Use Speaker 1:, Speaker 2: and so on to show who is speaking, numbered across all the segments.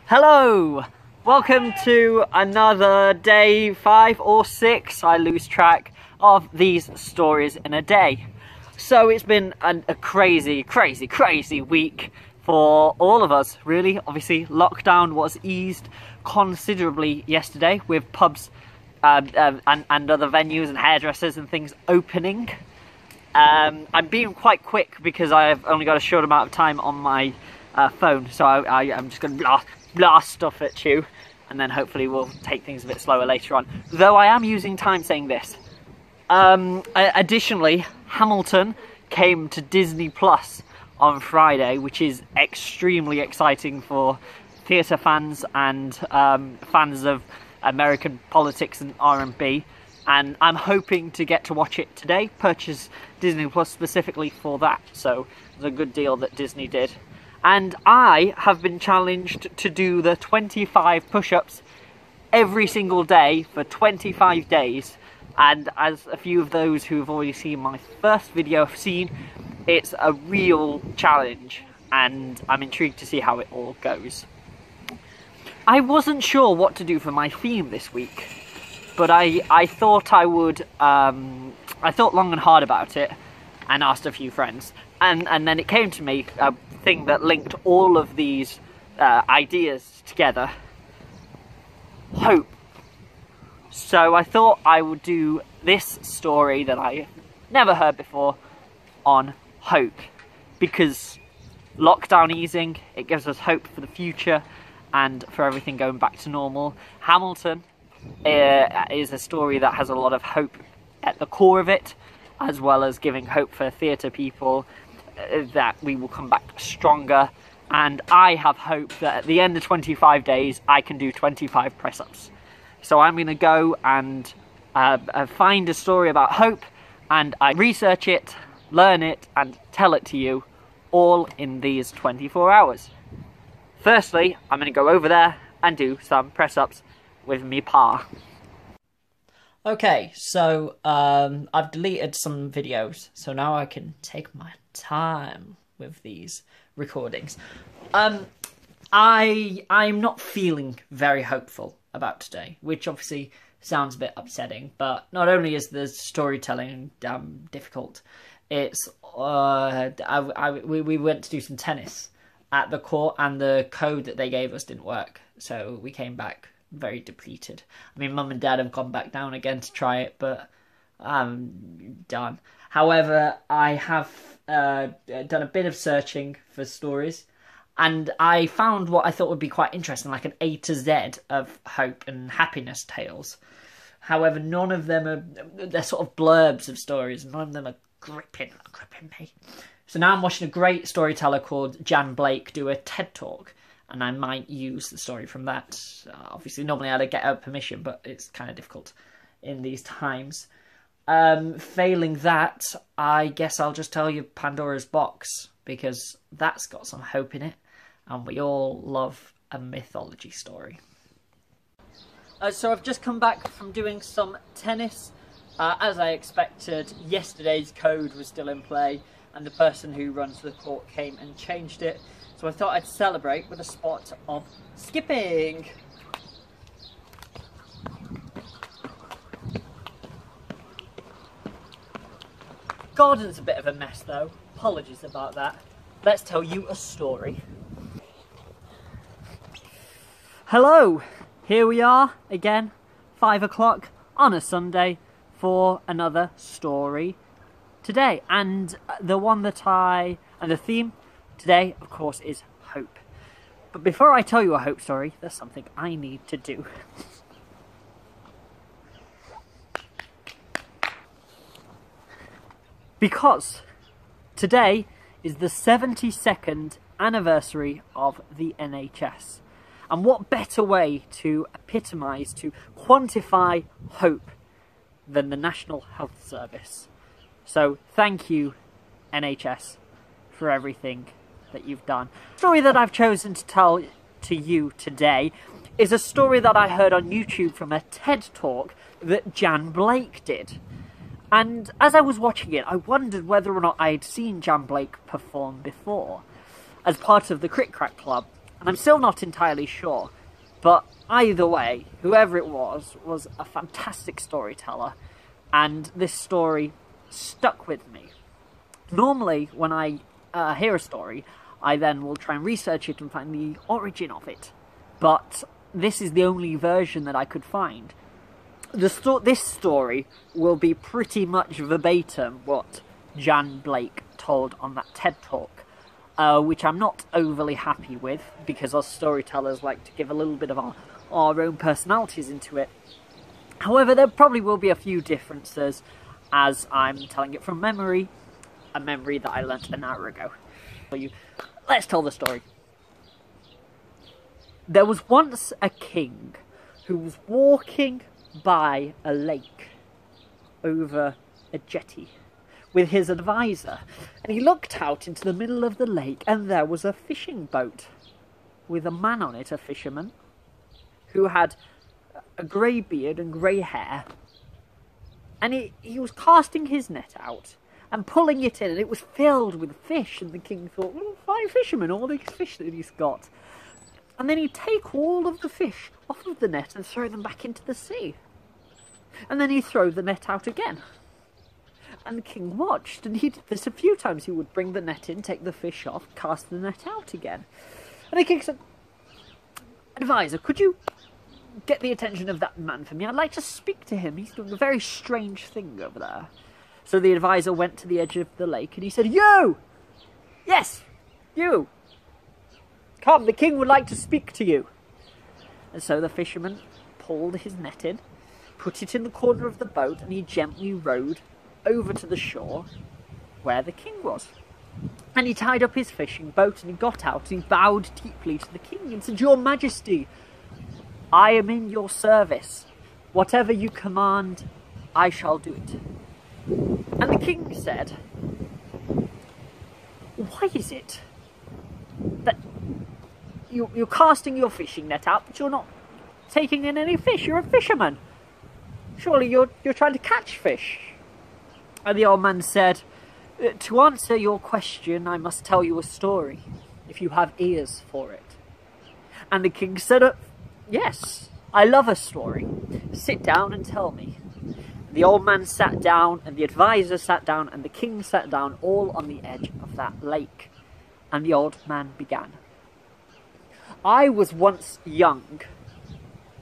Speaker 1: Hello! Welcome to another day 5 or 6, I lose track, of these stories in a day. So it's been a crazy week for all of us, really. Obviously, lockdown was eased considerably yesterday with pubs and other venues and hairdressers and things opening. I'm being quite quick because I've only got a short amount of time on my phone, so I'm just going to blast stuff at you, and then hopefully we'll take things a bit slower later on. Though I am using time saying this. Additionally, Hamilton came to Disney Plus on Friday, which is extremely exciting for theatre fans and fans of American politics and R&B. And I'm hoping to get to watch it today, purchase Disney Plus specifically for that. So it's a good deal that Disney did. And I have been challenged to do the 25 push-ups every single day for 25 days. And as a few of those who have already seen my first video have seen, it's a real challenge. And I'm intrigued to see how it all goes. I wasn't sure what to do for my theme this week. But I thought I would, I thought long and hard about it and asked a few friends. And then it came to me, a thing that linked all of these ideas together. Hope. So I thought I would do this story that I never heard before on hope. Because lockdown easing, it gives us hope for the future and for everything going back to normal. Hamilton is a story that has a lot of hope at the core of it, as well as giving hope for theatre people that we will come back stronger. And I have hope that at the end of 25 days I can do 25 press-ups. So I'm going to go and find a story about hope, and I research it, learn it, and tell it to you all in these 24 hours. Firstly, I'm going to go over there and do some press-ups with me pa. Okay, so I've deleted some videos, so now I can take my time with these recordings. I'm not feeling very hopeful about today, which obviously sounds a bit upsetting, but not only is the storytelling difficult, it's we went to do some tennis at the court, and the code that they gave us didn't work, so we came back very depleted. I mean, Mum and Dad have gone back down again to try it, but I'm done. However, I have done a bit of searching for stories, and I found what I thought would be quite interesting, like an A to Z of hope and happiness tales. However, none of them are, they're sort of blurbs of stories, none of them are gripping me. So now I'm watching a great storyteller called Jan Blake do a TED Talk, and I might use the story from that. Obviously, normally I'd get her permission, but it's kind of difficult in these times. Failing that, I guess I'll just tell you Pandora's Box, because that's got some hope in it, and we all love a mythology story. So I've just come back from doing some tennis. As I expected, yesterday's code was still in play, and the person who runs the court came and changed it. So I thought I'd celebrate with a spot of skipping. Garden's a bit of a mess though, apologies about that. Let's tell you a story. Hello, here we are again, 5 o'clock on a Sunday for another story today. And the one that and the theme today, of course, is hope. But before I tell you a hope story, there's something I need to do. Because today is the 72nd anniversary of the NHS. And what better way to epitomise, to quantify hope than the National Health Service? So thank you, NHS, for everything that you've done. The story that I've chosen to tell to you today is a story that I heard on YouTube from a TED Talk that Jan Blake did. And as I was watching it, I wondered whether or not I had seen Jan Blake perform before. As part of the Crit Crack Club, And I'm still not entirely sure, but either way, whoever it was a fantastic storyteller, and this story stuck with me. Normally, when I hear a story, I then will try and research it and find the origin of it, but this is the only version that I could find. This story will be pretty much verbatim what Jan Blake told on that TED Talk, which I'm not overly happy with, because us storytellers like to give a little bit of our own personalities into it. However, there probably will be a few differences, as I'm telling it from memory, a memory that I learnt an hour ago. Let's tell the story. There was once a king who was walking by a lake over a jetty with his advisor, and he looked out into the middle of the lake, and there was a fishing boat with a man on it, a fisherman, who had a grey beard and grey hair, and he was casting his net out and pulling it in, and it was filled with fish, and the king thought, well, fine fisherman, all these fish that he's got. And then he'd take all of the fish off of the net and throw them back into the sea. And then he'd throw the net out again. And the king watched, and he did this a few times. He would bring the net in, take the fish off, cast the net out again. And the king said, advisor, could you get the attention of that man for me? I'd like to speak to him. He's doing a very strange thing over there. So the advisor went to the edge of the lake, and he said, you! Yes, you! Come, the king would like to speak to you. And so the fisherman pulled his net in, put it in the corner of the boat, and he gently rowed over to the shore where the king was. And he tied up his fishing boat, and he got out, and he bowed deeply to the king and said, Your Majesty, I am in your service. Whatever you command, I shall do it. And the king said, why is it that you're casting your fishing net out, but you're not taking in any fish? You're a fisherman. Surely you're trying to catch fish. And the old man said, to answer your question, I must tell you a story, if you have ears for it. And the king said, yes, I love a story. Sit down and tell me. The old man sat down, and the advisor sat down, and the king sat down, all on the edge of that lake. And the old man began. I was once young.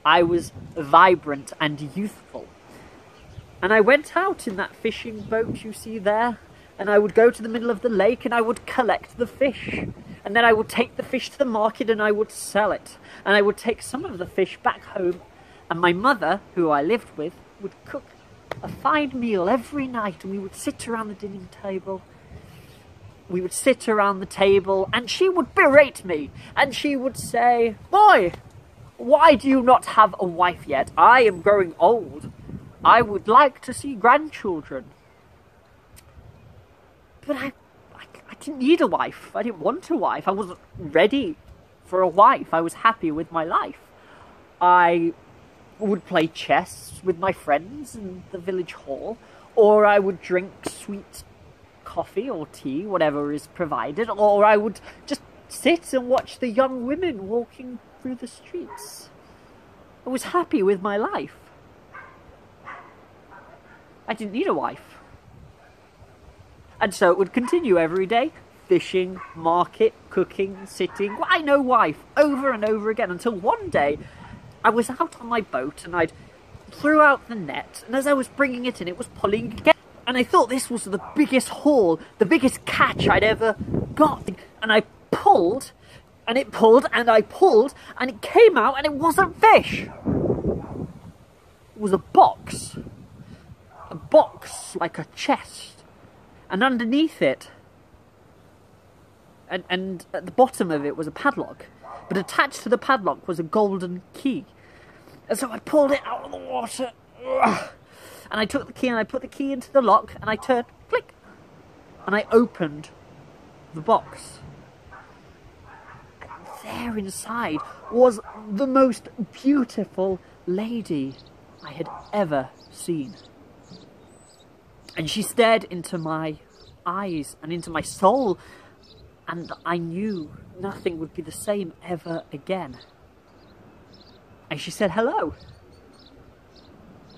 Speaker 1: I was vibrant and youthful. And I went out in that fishing boat you see there, and I would go to the middle of the lake, and I would collect the fish. And then I would take the fish to the market, and I would sell it. And I would take some of the fish back home, and my mother, who I lived with, would cook a fine meal every night, and we would sit around the dining table. We would sit around the table, and she would berate me, and she would say, boy, why do you not have a wife yet? I am growing old. I would like to see grandchildren. But I didn't need a wife. I didn't want a wife. I wasn't ready for a wife. I was happy with my life. I would play chess with my friends in the village hall, or I would drink sweet coffee or tea, whatever is provided, or I would just sit and watch the young women walking through the streets. I was happy with my life. I didn't need a wife. And so it would continue every day. Fishing, market, cooking, sitting. Why no wife? Over and over again, until one day I was out on my boat, and I'd threw out the net, and as I was bringing it in, it was pulling again. And I thought this was the biggest haul, the biggest catch I'd ever got. And I pulled, and it pulled, and I pulled, and it came out, and it wasn't fish. It was a box. A box like a chest. And underneath it, and at the bottom of it was a padlock. But attached to the padlock was a golden key. And so I pulled it out of the water. And I took the key, and I put the key into the lock, and I turned, click. And I opened the box. And there inside was the most beautiful lady I had ever seen. And she stared into my eyes and into my soul, and I knew nothing would be the same ever again. And she said hello.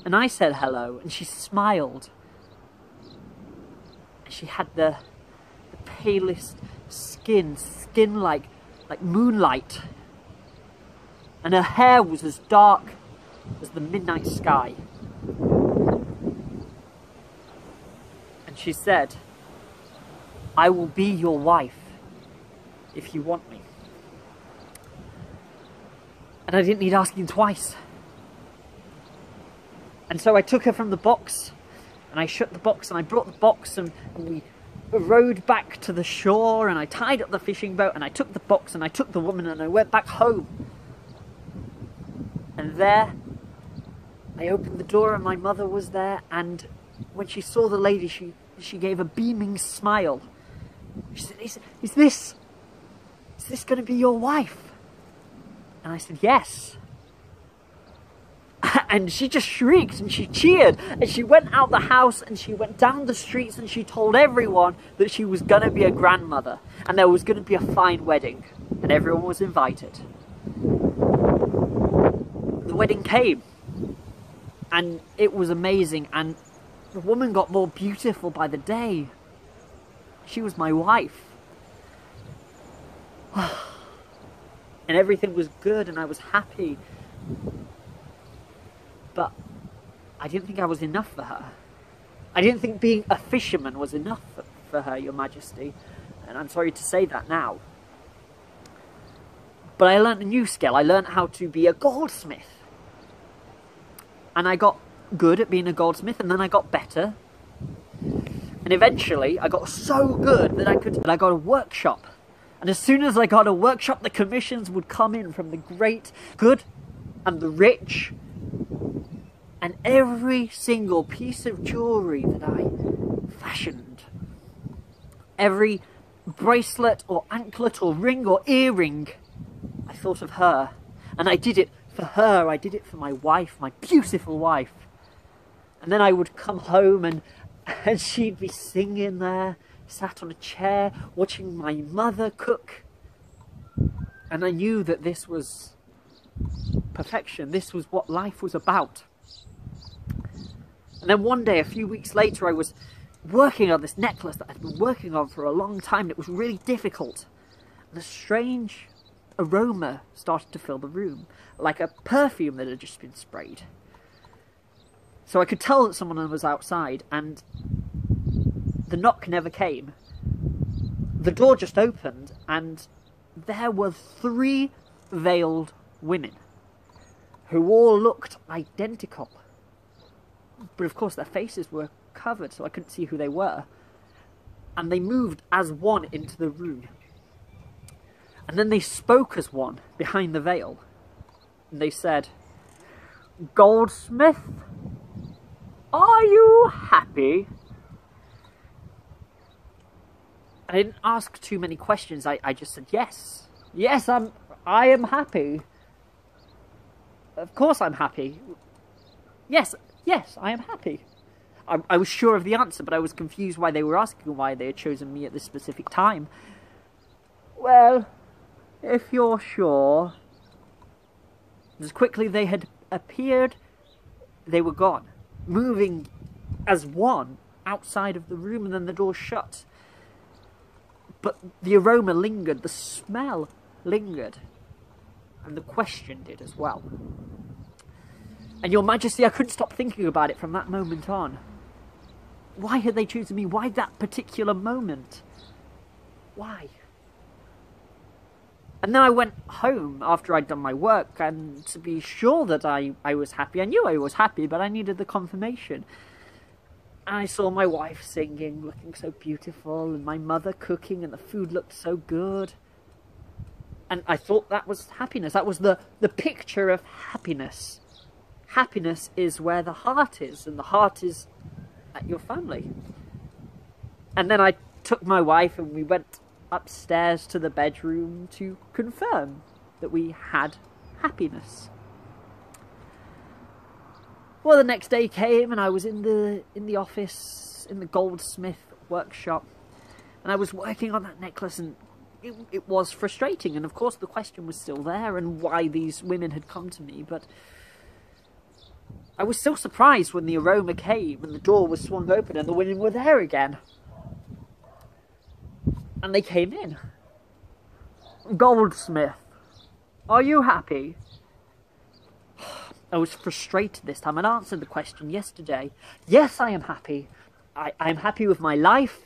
Speaker 1: And I said hello, and she smiled. And she had the palest skin like moonlight. And her hair was as dark as the midnight sky. And she said, "I will be your wife if you want me." And I didn't need asking twice. And so I took her from the box, and I shut the box, and I brought the box, and we rowed back to the shore, and I tied up the fishing boat, and I took the box, and I took the woman, and I went back home. And there, I opened the door, and my mother was there, and when she saw the lady, she gave a beaming smile. She said, is this going to be your wife? And I said, yes. And she just shrieked and she cheered and she went out the house and she went down the streets and she told everyone that she was going to be a grandmother and there was going to be a fine wedding and everyone was invited. The wedding came and it was amazing, and the woman got more beautiful by the day. She was my wife. And everything was good and I was happy. But I didn't think I was enough for her. I didn't think being a fisherman was enough for her, Your Majesty. And I'm sorry to say that now. But I learnt a new skill. I learnt how to be a goldsmith. And I got good at being a goldsmith, and then I got better. And eventually I got so good that I got a workshop. And as soon as I got a workshop, the commissions would come in from the great, good, and the rich. And every single piece of jewellery that I fashioned, every bracelet or anklet or ring or earring, I thought of her. And I did it for her, I did it for my wife, my beautiful wife. And then I would come home and she'd be singing there, sat on a chair, watching my mother cook. And I knew that this was perfection, this was what life was about. And then one day, a few weeks later, I was working on this necklace that I'd been working on for a long time, and it was really difficult. And a strange aroma started to fill the room, like a perfume that had just been sprayed. So I could tell that someone was outside, and the knock never came. The door just opened, and there were 3 veiled women, who all looked identical. But of course their faces were covered, so I couldn't see who they were. And they moved as one into the room. And then they spoke as one behind the veil. And they said, "Goldsmith, are you happy?" I didn't ask too many questions. I just said, yes. Yes, I am happy. Of course I'm happy. Yes, I am happy. I was sure of the answer, but I was confused why they were asking, why they had chosen me at this specific time. Well, if you're sure. As quickly they had appeared, they were gone, moving as one outside of the room, and then the door shut. But the aroma lingered, the smell lingered, and the question did as well. And Your Majesty, I couldn't stop thinking about it from that moment on. Why had they chosen me? Why that particular moment? Why? And then I went home after I'd done my work, and to be sure that I was happy. I knew I was happy, but I needed the confirmation. And I saw my wife singing, looking so beautiful, and my mother cooking, and the food looked so good. And I thought that was happiness. That was the picture of happiness. Happiness is where the heart is, and the heart is at your family. And then I took my wife and we went upstairs to the bedroom to confirm that we had happiness. Well, the next day came and I was in the office, in the goldsmith workshop, and I was working on that necklace, and it was frustrating, and of course the question was still there and why these women had come to me, but I was still surprised when the aroma came and the door was swung open and the women were there again. And they came in. Goldsmith, are you happy? I was frustrated this time. I'd answered the question yesterday. Yes, I am happy. I'm happy with my life.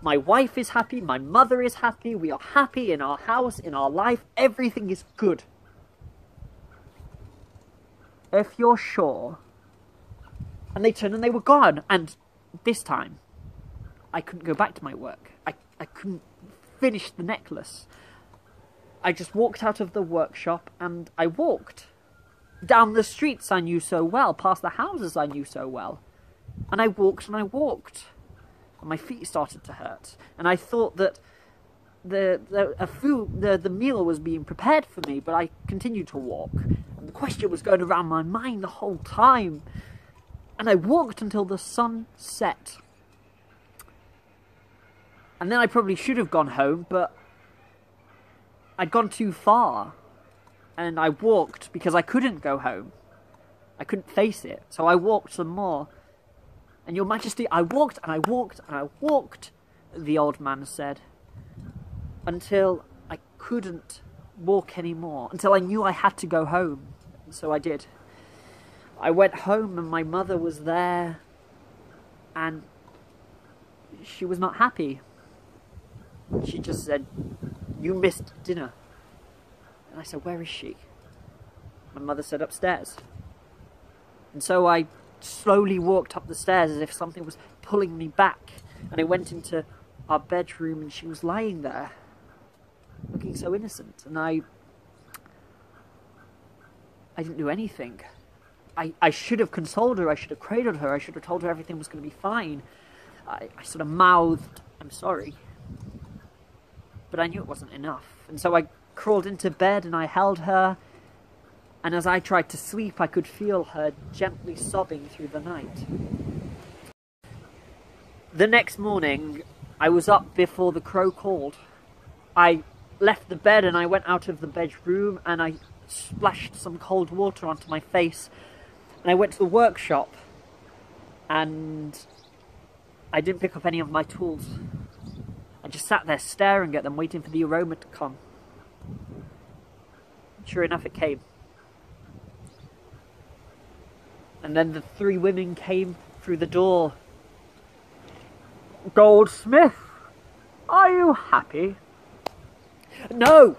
Speaker 1: My wife is happy. My mother is happy. We are happy in our house, in our life. Everything is good. If you're sure. And they turned and they were gone. And this time, I couldn't go back to my work. I couldn't finish the necklace. I just walked out of the workshop and I walked down the streets I knew so well, past the houses I knew so well. And I walked and I walked. And my feet started to hurt. And I thought that the meal was being prepared for me, but I continued to walk. And the question was going around my mind the whole time. And I walked until the sun set. And then I probably should have gone home, but I'd gone too far. And I walked because I couldn't go home. I couldn't face it. So I walked some more. And Your Majesty, I walked and I walked and I walked, the old man said, until I couldn't walk anymore, until I knew I had to go home. And so I did. I went home and my mother was there and she was not happy. She just said, "You missed dinner." And I said, "Where is she?" My mother said, "Upstairs." And so I slowly walked up the stairs as if something was pulling me back. And I went into our bedroom and she was lying there, looking so innocent. And I didn't do anything. I should have consoled her, I should have cradled her, I should have told her everything was going to be fine. I sort of mouthed, "I'm sorry." But I knew it wasn't enough. And so I crawled into bed and I held her. And as I tried to sleep, I could feel her gently sobbing through the night. The next morning, I was up before the crow called. I left the bed and I went out of the bedroom and I splashed some cold water onto my face. And I went to the workshop and I didn't pick up any of my tools. I just sat there staring at them, waiting for the aroma to come. Sure enough, it came. And then the three women came through the door. "Goldsmith, are you happy?" "No!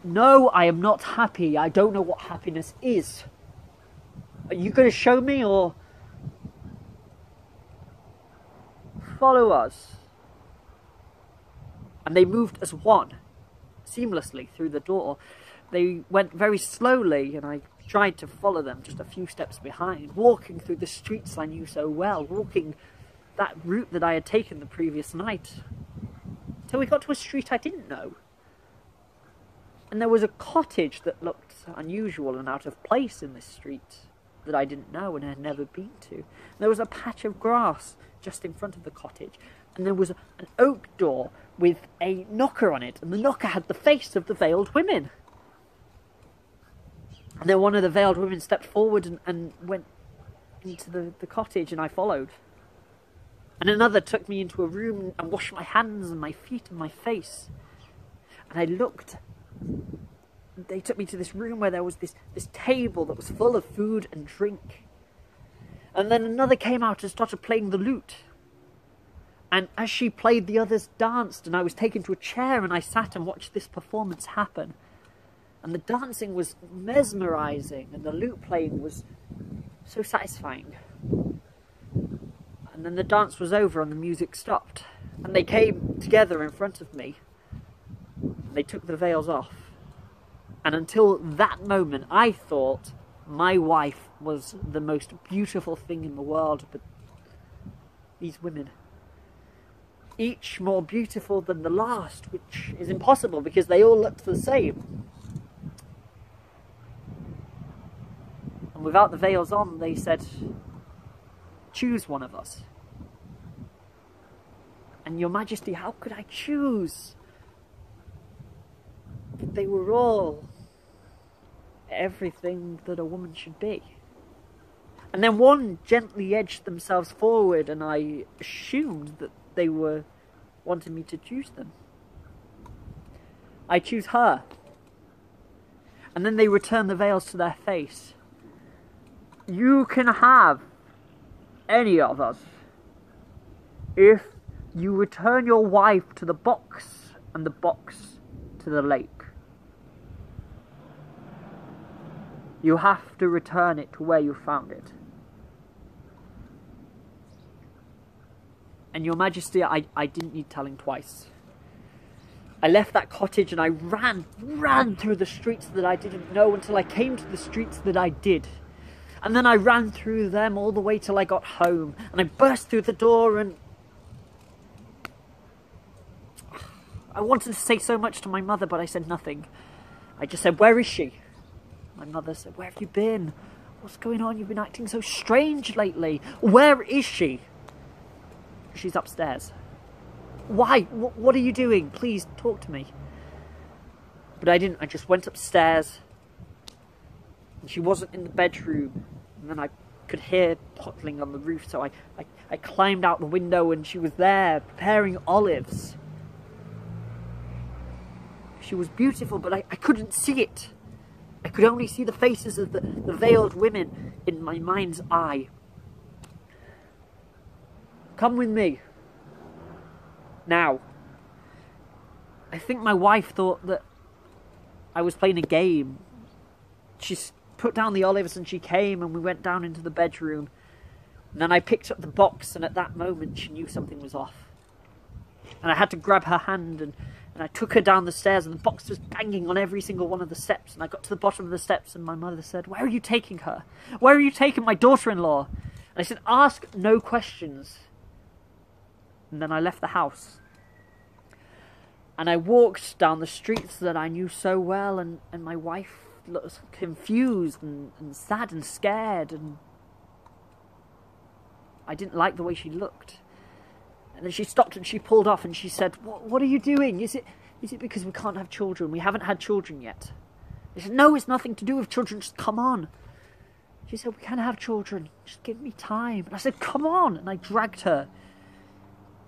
Speaker 1: No, I am not happy. I don't know what happiness is. Are you going to show me, or follow us?" And they moved as one, seamlessly through the door. They went very slowly, and I tried to follow them just a few steps behind, walking through the streets I knew so well, walking that route that I had taken the previous night, till we got to a street I didn't know. And there was a cottage that looked unusual and out of place in this street that I didn't know and had never been to. And there was a patch of grass just in front of the cottage, and there was an oak door with a knocker on it, and the knocker had the face of the veiled women. And then one of the veiled women stepped forward and went into the cottage, and I followed. And another took me into a room and washed my hands and my feet and my face. And I looked. They took me to this room where there was this table that was full of food and drink. And then another came out and started playing the lute. And as she played, the others danced, and I was taken to a chair and I sat and watched this performance happen. And the dancing was mesmerizing, and the lute playing was so satisfying. And then the dance was over and the music stopped. And they came together in front of me. And they took the veils off. And until that moment, I thought my wife was the most beautiful thing in the world. But these women, each more beautiful than the last, which is impossible because they all looked the same. And without the veils on, they said, "Choose one of us." And Your Majesty, how could I choose? they were all everything that a woman should be. And then one gently edged themselves forward, and I assumed that they were wanting me to choose them. I choose her. And then they return the veils to their face. You can have any of us if you return your wife to the box and the box to the lake. You have to return it to where you found it. And Your Majesty, I didn't need telling twice. I left that cottage and I ran through the streets that I didn't know until I came to the streets that I did. And then I ran through them all the way till I got home. And I burst through the door and... I wanted to say so much to my mother, but I said nothing. I just said, "Where is she?" My mother said, "Where have you been? What's going on? You've been acting so strange lately. Where is she?" "She's upstairs." "Why? What are you doing? Please talk to me." But I didn't. I just went upstairs. And she wasn't in the bedroom. And then I could hear pottling on the roof. So I climbed out the window and she was there preparing olives. She was beautiful, but I couldn't see it. I could only see the faces of the veiled women in my mind's eye. "Come with me. Now." I think my wife thought that I was playing a game. She put down the olives and she came and we went down into the bedroom. And then I picked up the box, and at that moment she knew something was off. And I had to grab her hand and I took her down the stairs, and the box was banging on every single one of the steps. And I got to the bottom of the steps and my mother said, "Where are you taking her? Where are you taking my daughter-in-law?" And I said, "Ask no questions." And then I left the house. And I walked down the streets that I knew so well, and my wife looked confused and sad and scared, and I didn't like the way she looked. And then she stopped and she pulled off and she said, What are you doing? Is it because we can't have children? We haven't had children yet." I said, "No, it's nothing to do with children, just come on." She said, "We can have children, just give me time." And I said, "Come on." And I dragged her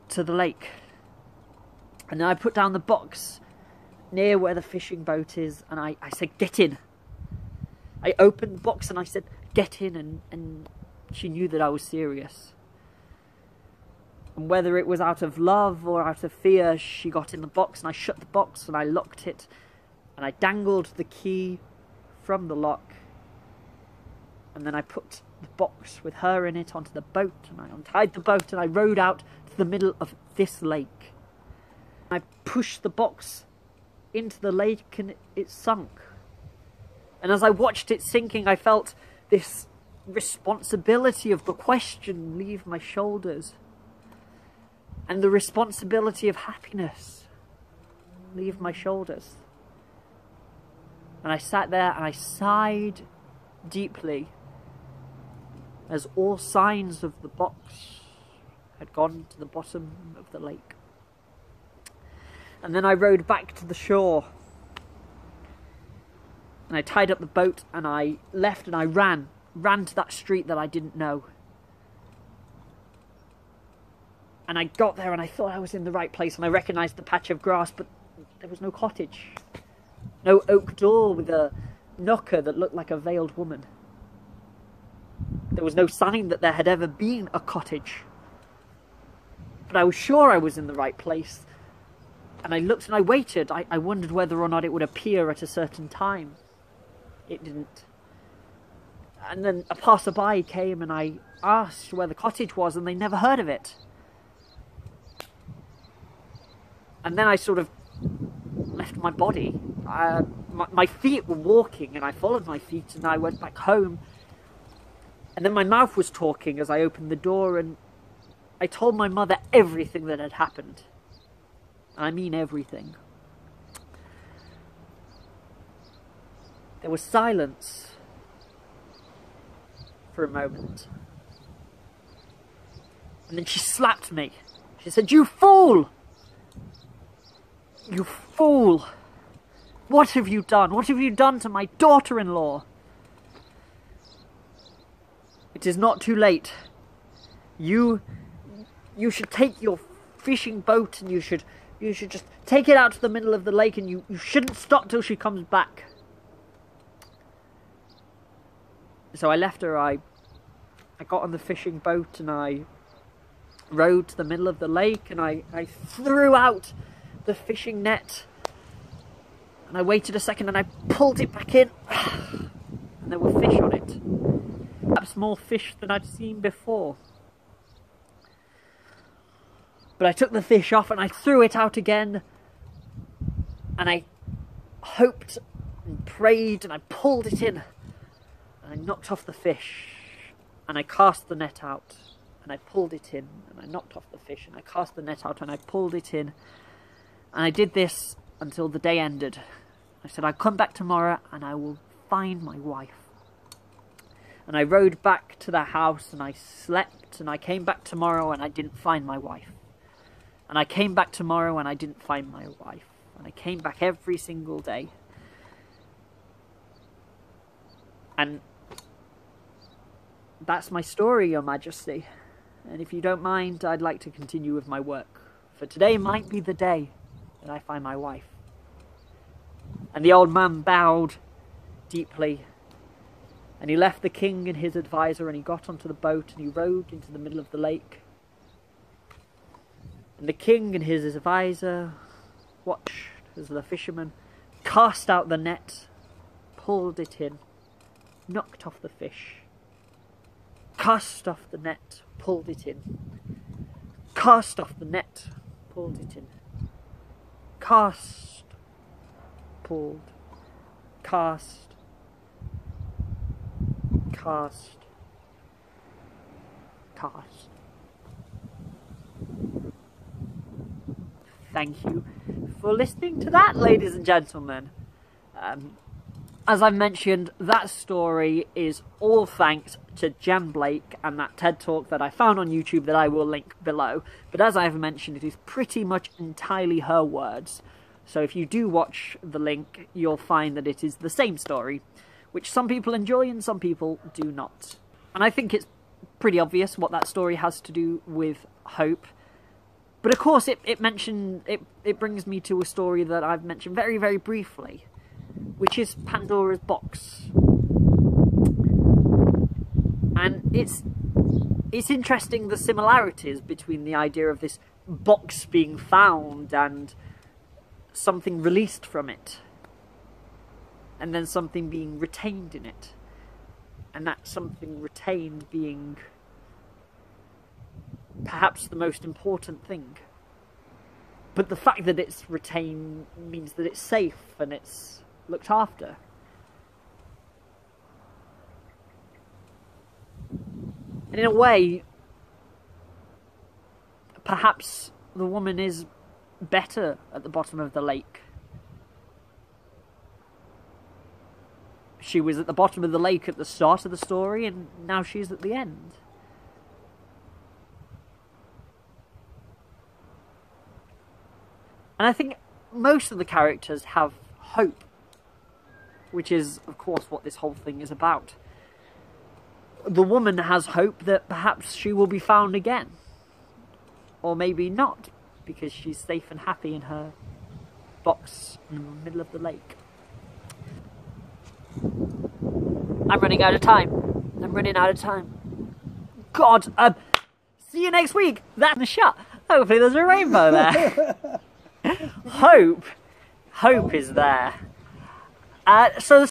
Speaker 1: to the lake. And then I put down the box near where the fishing boat is, and I said, "Get in." I opened the box and I said, "Get in," and she knew that I was serious. And whether it was out of love or out of fear, she got in the box, and I shut the box and I locked it, and I dangled the key from the lock, and then I put the box with her in it onto the boat, and I untied the boat and I rowed out to the middle of this lake. I pushed the box into the lake and it sunk. And as I watched it sinking, I felt this responsibility of the question leave my shoulders, and the responsibility of happiness leave my shoulders. And I sat there and I sighed deeply as all signs of the box had gone to the bottom of the lake. And then I rowed back to the shore. And I tied up the boat and I left and I ran to that street that I didn't know. And I got there and I thought I was in the right place, and I recognised the patch of grass, but there was no cottage. No oak door with a knocker that looked like a veiled woman. There was no sign that there had ever been a cottage. But I was sure I was in the right place. And I looked and I waited. I wondered whether or not it would appear at a certain time. It didn't. And then a passerby came and I asked where the cottage was, and they never heard of it. And then I sort of left my body. My feet were walking, and I followed my feet, and I went back home. And then my mouth was talking as I opened the door, and I told my mother everything that had happened. I mean everything. There was silence for a moment. And then she slapped me. She said, "You fool! You fool! What have you done? What have you done to my daughter-in-law? It is not too late. You should take your fishing boat and you should just take it out to the middle of the lake, and you shouldn't stop till she comes back. So I left her. I got on the fishing boat and I rowed to the middle of the lake, and I threw out the fishing net, and I waited a second and I pulled it back in, and there were fish on it. Perhaps more fish than I'd seen before. But I took the fish off and I threw it out again, and I hoped and prayed and I pulled it in, and I knocked off the fish, and I cast the net out and I pulled it in, and I knocked off the fish and I cast the net out and I pulled it in, and I did this until the day ended. I said, I'll come back tomorrow and I will find my wife. And I rode back to the house and I slept, and I came back tomorrow and I didn't find my wife. And I came back tomorrow and I didn't find my wife. And I came back every single day. And that's my story, Your Majesty. And if you don't mind, I'd like to continue with my work. For today might be the day that I find my wife. And the old man bowed deeply. And he left the king and his advisor, and he got onto the boat and he rowed into the middle of the lake. And the king and his advisor watched as the fisherman cast out the net, pulled it in, knocked off the fish, cast off the net, pulled it in, cast off the net, pulled it in, cast, pulled, cast, cast, cast. Thank you for listening to that, ladies and gentlemen. As I mentioned, that story is all thanks to Jen Blake and that TED Talk that I found on YouTube that I will link below. But as I've mentioned, it is pretty much entirely her words. So if you do watch the link, you'll find that it is the same story, which some people enjoy and some people do not. And I think it's pretty obvious what that story has to do with hope. But of course, it brings me to a story that I've mentioned very, very briefly, which is Pandora's box. And it's interesting, the similarities between the idea of this box being found and something released from it, and then something being retained in it, and that something retained being perhaps the most important thing. But the fact that it's retained means that it's safe and it's looked after. And in a way, perhaps the woman is better at the bottom of the lake. She was at the bottom of the lake at the start of the story, and now she's at the end. And I think most of the characters have hope, which is, of course, what this whole thing is about. The woman has hope that perhaps she will be found again. Or maybe not, because she's safe and happy in her box in the middle of the lake. I'm running out of time. I'm running out of time. God, see you next week. That's the shot. Hopefully there's a rainbow there. Hope is there. So